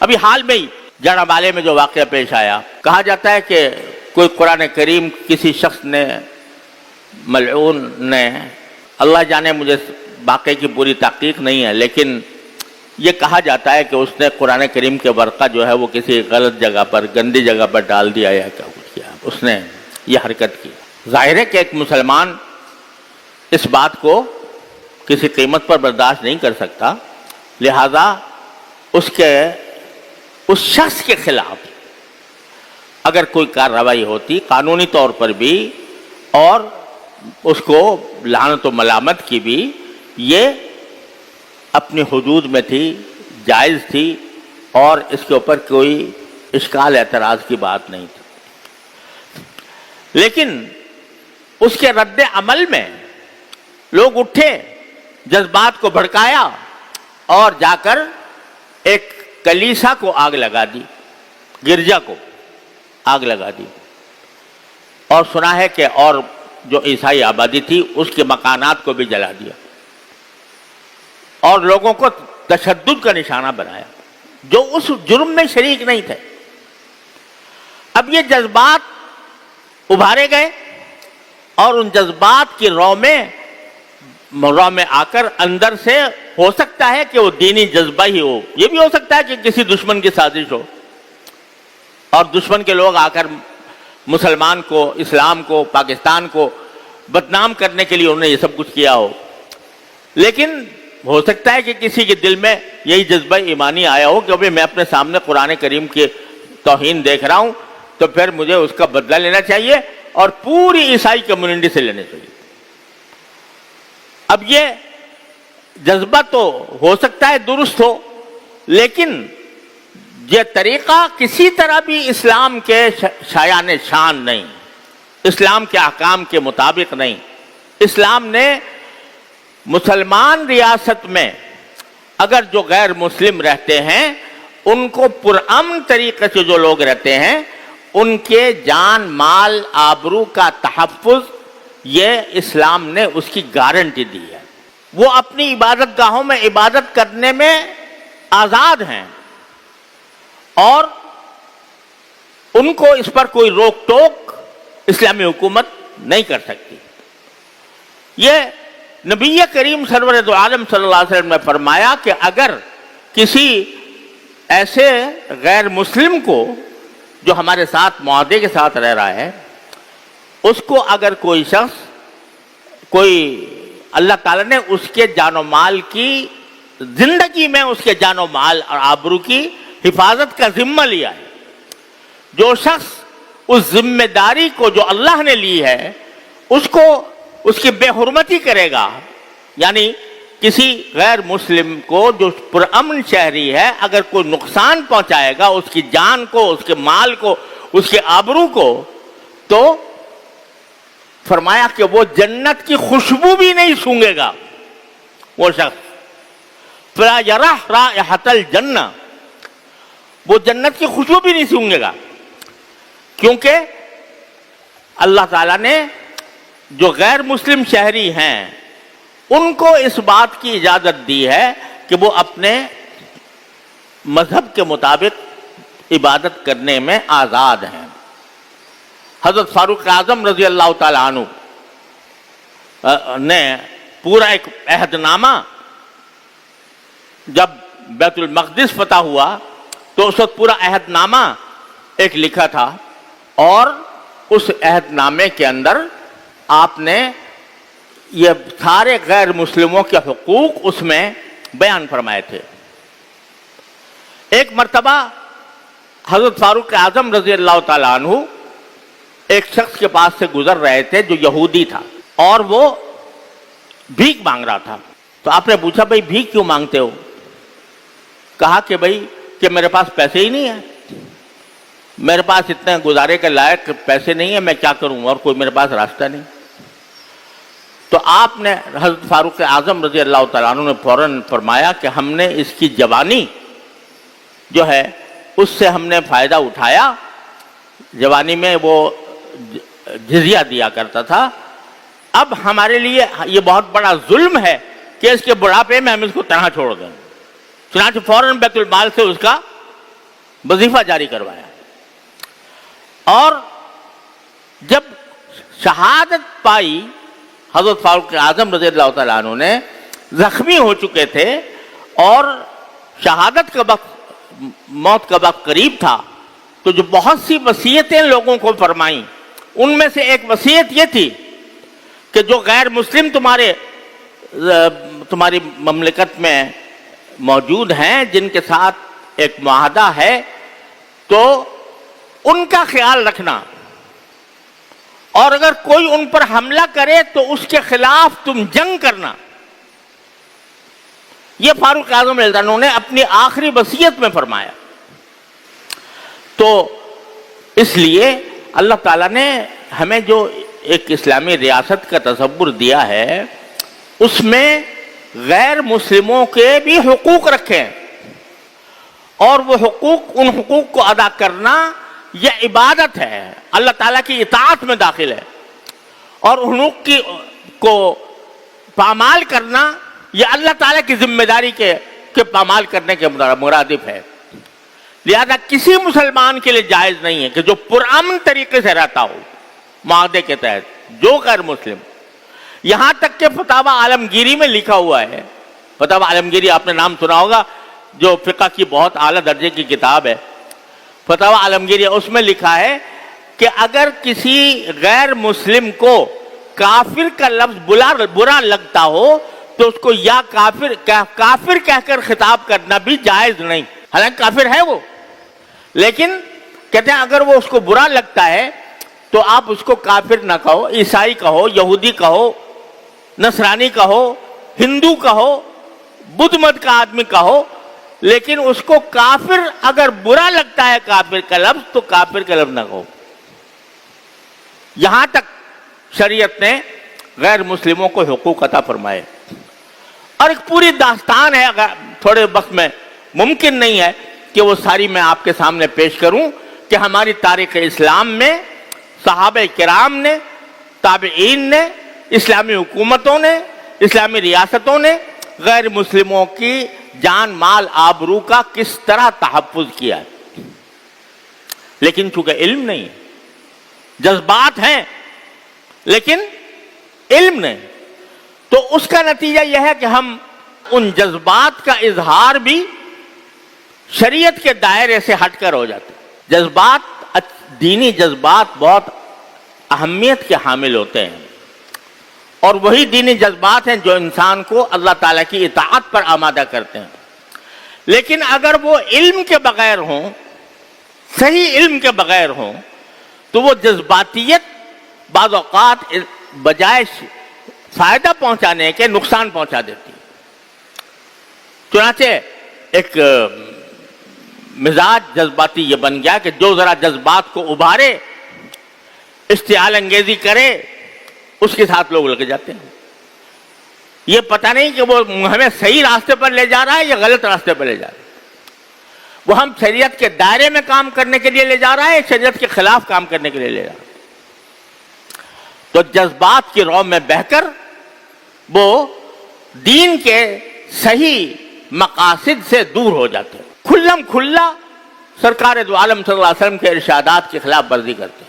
ابھی حال میں ہی جڑا والے میں جو واقعہ پیش آیا، کہا جاتا ہے کہ کوئی قرآن کریم کسی شخص نے، ملعون نے، اللہ جانے مجھے واقعے کی پوری تحقیق نہیں ہے، لیکن یہ کہا جاتا ہے کہ اس نے قرآن کریم کے ورقہ جو ہے وہ کسی غلط جگہ پر، گندی جگہ پر ڈال دیا یا کیا کچھ کیا، اس نے یہ حرکت کی۔ ظاہر ہے کہ ایک مسلمان اس بات کو کسی قیمت پر برداشت نہیں کر سکتا، لہذا اس شخص کے خلاف اگر کوئی کارروائی ہوتی قانونی طور پر بھی اور اس کو لعنت و ملامت کی بھی، یہ اپنی حدود میں تھی، جائز تھی، اور اس کے اوپر کوئی اشکال اعتراض کی بات نہیں تھی۔ لیکن اس کے رد عمل میں لوگ اٹھے، جذبات کو بھڑکایا اور جا کر ایک کلیسا کو آگ لگا دی، گرجا کو آگ لگا دی، اور سنا ہے کہ اور جو عیسائی آبادی تھی اس کے مکانات کو بھی جلا دیا اور لوگوں کو تشدد کا نشانہ بنایا جو اس جرم میں شریک نہیں تھے۔ اب یہ جذبات ابھارے گئے اور ان جذبات کی رو میں آ کر اندر سے ہو سکتا ہے کہ وہ دینی جذبہ ہی ہو، یہ بھی ہو سکتا ہے کہ کسی دشمن کی سازش ہو اور دشمن کے لوگ آ کر مسلمان کو، اسلام کو، پاکستان کو بدنام کرنے کے لیے انہوں نے یہ سب کچھ کیا ہو، لیکن ہو سکتا ہے کہ کسی کے دل میں یہی جذبہ ایمانی آیا ہو کہ ابھی میں اپنے سامنے قرآن کریم کی توہین دیکھ رہا ہوں تو پھر مجھے اس کا بدلہ لینا چاہیے اور پوری عیسائی کمیونٹی سے لینے چاہیے۔ اب یہ جذبہ تو ہو سکتا ہے درست ہو، لیکن یہ طریقہ کسی طرح بھی اسلام کے شایان شان نہیں، اسلام کے احکام کے مطابق نہیں۔ اسلام نے مسلمان ریاست میں اگر جو غیر مسلم رہتے ہیں ان کو پرامن طریقے سے جو لوگ رہتے ہیں ان کے جان مال آبرو کا تحفظ، یہ اسلام نے اس کی گارنٹی دی ہے۔ وہ اپنی عبادت گاہوں میں عبادت کرنے میں آزاد ہیں اور ان کو اس پر کوئی روک ٹوک اسلامی حکومت نہیں کر سکتی۔ یہ نبی کریم سرور دو عالم صلی اللہ علیہ وسلم نے فرمایا کہ اگر کسی ایسے غیر مسلم کو جو ہمارے ساتھ معاہدے کے ساتھ رہ رہا ہے، اس کو اگر کوئی شخص، کوئی اللہ تعالیٰ نے اس کے جان و مال کی، زندگی میں اس کے جان و مال اور آبرو کی حفاظت کا ذمہ لیا ہے، جو شخص اس ذمہ داری کو جو اللہ نے لی ہے اس کی بے حرمتی کرے گا، یعنی کسی غیر مسلم کو جو پرامن شہری ہے اگر کوئی نقصان پہنچائے گا اس کی جان کو، اس کے مال کو، اس کے آبرو کو، تو فرمایا کہ وہ جنت کی خوشبو بھی نہیں سونگے گا وہ شخص، فلا یرح رائحۃ الجنہ، وہ جنت کی خوشبو بھی نہیں سونگے گا، کیونکہ اللہ تعالیٰ نے جو غیر مسلم شہری ہیں ان کو اس بات کی اجازت دی ہے کہ وہ اپنے مذہب کے مطابق عبادت کرنے میں آزاد ہیں۔ حضرت فاروق اعظم رضی اللہ تعالیٰ عنہ نے پورا ایک عہد نامہ، جب بیت المقدس فتح ہوا تو اس وقت پورا عہد نامہ ایک لکھا تھا، اور اس عہد نامے کے اندر آپ نے یہ سارے غیر مسلموں کے حقوق اس میں بیان فرمائے تھے۔ ایک مرتبہ حضرت فاروق اعظم رضی اللہ تعالیٰ عنہ ایک شخص کے پاس سے گزر رہے تھے جو یہودی تھا اور وہ بھیک مانگ رہا تھا، تو آپ نے پوچھا بھائی بھیک کیوں مانگتے ہو؟ کہا کہ بھائی کہ میرے پاس پیسے ہی نہیں ہیں، میرے پاس اتنے گزارے کے لائق پیسے نہیں ہیں، میں کیا کروں اور کوئی میرے پاس راستہ نہیں۔ تو آپ نے حضرت فاروق اعظم رضی اللہ تعالیٰ عنہ نے فوراً فرمایا کہ ہم نے اس کی جوانی جو ہے اس سے ہم نے فائدہ اٹھایا، جوانی میں وہ جزیہ دیا کرتا تھا، اب ہمارے لیے یہ بہت بڑا ظلم ہے کہ اس کے بڑھاپے میں ہم اس کو تنہا چھوڑ دیں، چنانچہ فوراً بیت المال سے اس کا وظیفہ جاری کروایا. اور جب شہادت پائی حضرت فاروق اعظم رضی اللہ تعالیٰ عنہ نے، زخمی ہو چکے تھے اور شہادت کا وقت، موت کا وقت قریب تھا، تو جو بہت سی وصیتیں لوگوں کو فرمائیں، ان میں سے ایک وصیت یہ تھی کہ جو غیر مسلم تمہاری مملکت میں موجود ہیں، جن کے ساتھ ایک معاہدہ ہے، تو ان کا خیال رکھنا، اور اگر کوئی ان پر حملہ کرے تو اس کے خلاف تم جنگ کرنا. یہ فاروق اعظم رضی اللہ عنہ نے اپنی آخری وصیت میں فرمایا. تو اس لیے اللہ تعالیٰ نے ہمیں جو ایک اسلامی ریاست کا تصور دیا ہے، اس میں غیر مسلموں کے بھی حقوق رکھے ہیں، اور وہ حقوق، ان حقوق کو ادا کرنا یہ عبادت ہے، اللہ تعالیٰ کی اطاعت میں داخل ہے، اور حقوق کو پامال کرنا یہ اللہ تعالیٰ کی ذمہ داری کے پامال کرنے کے مرادف ہے. لہذا کسی مسلمان کے لیے جائز نہیں ہے کہ جو پرامن طریقے سے رہتا ہو معاہدے کے تحت، جو غیر مسلم، یہاں تک کہ فتاوی عالمگیری میں لکھا ہوا ہے، فتاوی عالمگیری آپ نے نام سنا ہوگا، جو فقہ کی بہت اعلیٰ درجے کی کتاب ہے، فتاوی عالمگیری، اس میں لکھا ہے کہ اگر کسی غیر مسلم کو کافر کا لفظ برا لگتا ہو تو اس کو یا کافر کہہ کر خطاب کرنا بھی جائز نہیں. حالانکہ کافر ہے وہ، لیکن کہتے ہیں اگر وہ اس کو برا لگتا ہے تو آپ اس کو کافر نہ کہو، عیسائی کہو، یہودی کہو، نصرانی کہو، ہندو کہو، بدھ مت کا آدمی کہو، لیکن اس کو کافر اگر برا لگتا ہے کافر کا لفظ تو کافر کا لفظ نہ کہو. یہاں تک شریعت نے غیر مسلموں کو حقوق عطا فرمائے. اور ایک پوری داستان ہے، اگر تھوڑے وقت میں ممکن نہیں ہے کہ وہ ساری میں آپ کے سامنے پیش کروں، کہ ہماری تاریخ اسلام میں صحابہ کرام نے، تابعین نے، اسلامی حکومتوں نے، اسلامی ریاستوں نے غیر مسلموں کی جان، مال، آبرو کا کس طرح تحفظ کیا ہے. لیکن چونکہ علم نہیں، جذبات ہیں لیکن علم نہیں، تو اس کا نتیجہ یہ ہے کہ ہم ان جذبات کا اظہار بھی شریعت کے دائرے سے ہٹ کر ہو جاتے. جذبات، دینی جذبات بہت اہمیت کے حامل ہوتے ہیں، اور وہی دینی جذبات ہیں جو انسان کو اللہ تعالیٰ کی اطاعت پر آمادہ کرتے ہیں. لیکن اگر وہ علم کے بغیر ہوں، صحیح علم کے بغیر ہوں، تو وہ جذباتیت بعض اوقات بجائے فائدہ پہنچانے کے نقصان پہنچا دیتی. چنانچہ ایک مزاج جذباتی یہ بن گیا کہ جو ذرا جذبات کو ابھارے، اشتعال انگیزی کرے، اس کے ساتھ لوگ لگ جاتے ہیں. یہ پتہ نہیں کہ وہ ہمیں صحیح راستے پر لے جا رہا ہے یا غلط راستے پر لے جا رہا ہے. وہ ہم شریعت کے دائرے میں کام کرنے کے لیے لے جا رہا ہے، شریعت کے خلاف کام کرنے کے لیے لے جا رہا ہے. تو جذبات کی رو میں بہہ کر وہ دین کے صحیح مقاصد سے دور ہو جاتے ہیں، کھلم کھلا سرکار دو عالم صلی اللہ علیہ وسلم کے ارشادات کی خلاف ورزی کرتے ہیں.